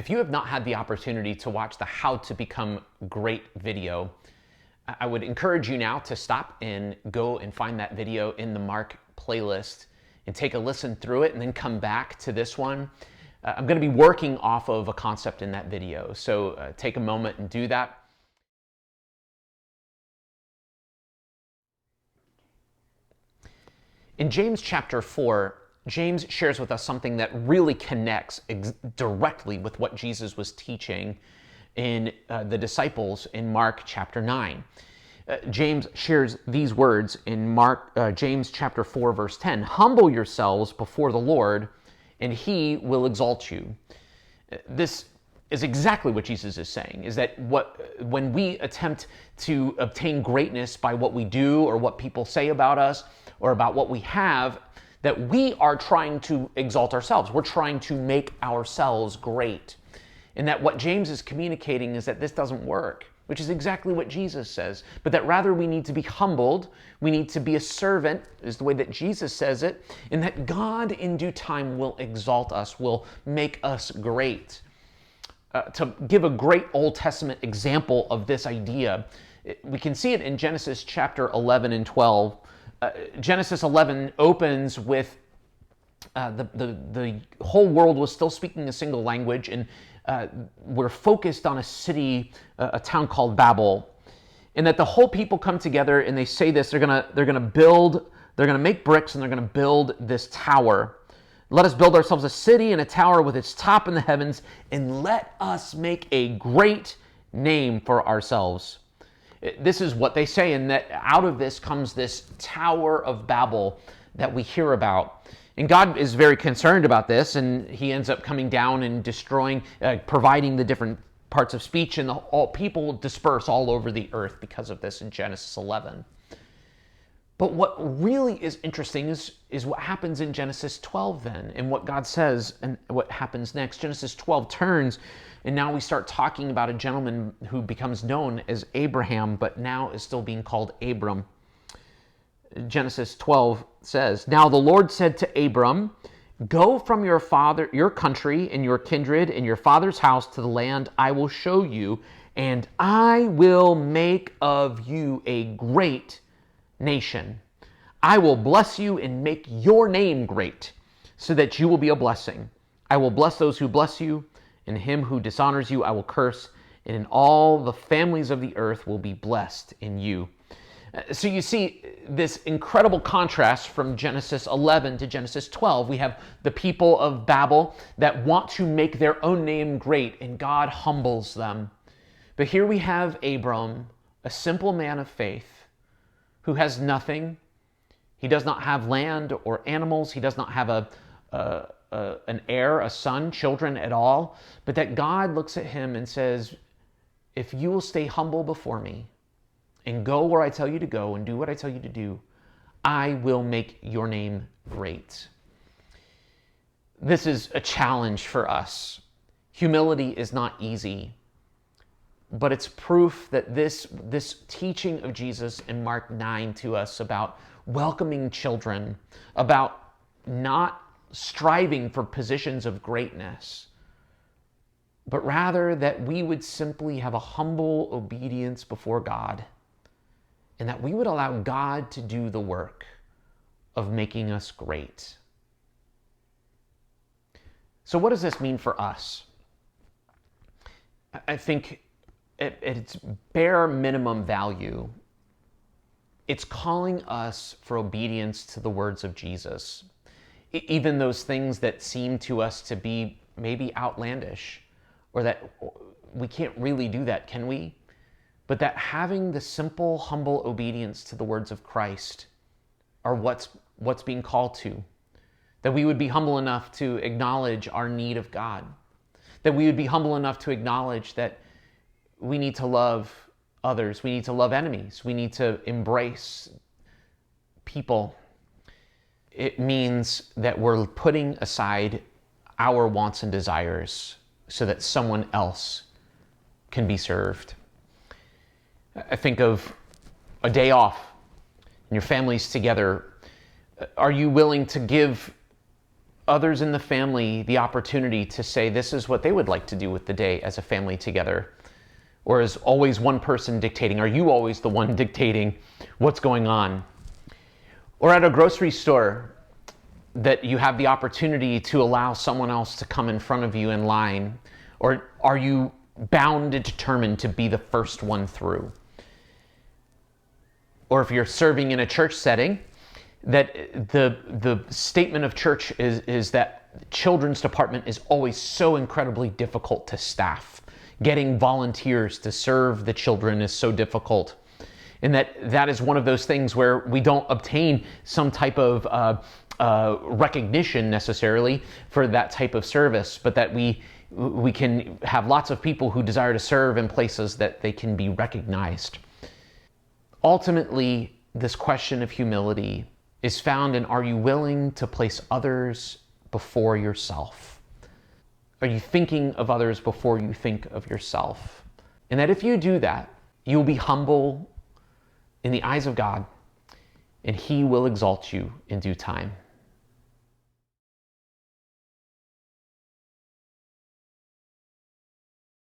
If you have not had the opportunity to watch the How to Become Great video, I would encourage you now to stop and go and find that video in the Mark playlist and take a listen through it and then come back to this one. I'm going to be working off of a concept in that video, so take a moment and do that. In James chapter 4, James shares with us something that really connects directly with what Jesus was teaching in the disciples in Mark chapter 9. James shares these words in James chapter 4, verse 10. Humble yourselves before the Lord, and he will exalt you. This is exactly what Jesus is saying, is that when we attempt to obtain greatness by what we do or what people say about us or about what we have, that we are trying to exalt ourselves. We're trying to make ourselves great. And that what James is communicating is that this doesn't work, which is exactly what Jesus says. But that rather we need to be humbled, we need to be a servant, is the way that Jesus says it, and that God in due time will exalt us, will make us great. To give a great Old Testament example of this idea, we can see it in Genesis chapter 11 and 12. Genesis 11 opens with the whole world was still speaking a single language, and we're focused on a city, a town called Babel, and that the whole people come together and they say this: they're gonna make bricks and they're gonna build this tower. Let us build ourselves a city and a tower with its top in the heavens, and let us make a great name for ourselves. This is what they say, and that out of this comes this Tower of Babel that we hear about. And God is very concerned about this, and he ends up coming down and destroying, providing the different parts of speech, and all people disperse all over the earth because of this in Genesis 11. But what really is interesting is what happens in Genesis 12 then, and what God says and what happens next. Genesis 12 turns, and now we start talking about a gentleman who becomes known as Abraham, but now is still being called Abram. Genesis 12 says, Now the Lord said to Abram, Go from your country and your kindred and your father's house to the land I will show you, and I will make of you a great nation. I will bless you and make your name great, so that you will be a blessing. I will bless those who bless you, and him who dishonors you I will curse, and in all the families of the earth will be blessed in you. So you see this incredible contrast from Genesis 11 to Genesis 12. We have the people of Babel that want to make their own name great, and God humbles them. But here we have Abram, a simple man of faith, who has nothing. He does not have land or animals. He does not have an heir, a son, children at all. But that God looks at him and says, if you will stay humble before me and go where I tell you to go and do what I tell you to do, I will make your name great. This is a challenge for us. Humility is not easy. But it's proof that this teaching of Jesus in Mark 9 to us about welcoming children, about not striving for positions of greatness, but rather that we would simply have a humble obedience before God, and that we would allow God to do the work of making us great. So what does this mean for us? I think at its bare minimum value, it's calling us for obedience to the words of Jesus. Even those things that seem to us to be maybe outlandish, or that we can't really do that, can we? But that having the simple, humble obedience to the words of Christ are what's being called to. That we would be humble enough to acknowledge our need of God. That we would be humble enough to acknowledge that we need to love others. We need to love enemies. We need to embrace people. It means that we're putting aside our wants and desires so that someone else can be served. I think of a day off and your family's together. Are you willing to give others in the family the opportunity to say this is what they would like to do with the day as a family together? Or is always one person dictating? Are you always the one dictating what's going on? Or at a grocery store, that you have the opportunity to allow someone else to come in front of you in line? Or are you bound and determined to be the first one through? Or if you're serving in a church setting, that the statement of church is that children's department is always so incredibly difficult to staff. Getting volunteers to serve the children is so difficult. And that is one of those things where we don't obtain some type of recognition necessarily for that type of service, but that we can have lots of people who desire to serve in places that they can be recognized. Ultimately, this question of humility is found in, are you willing to place others before yourself? Are you thinking of others before you think of yourself? And that if you do that, you'll be humble in the eyes of God, and He will exalt you in due time.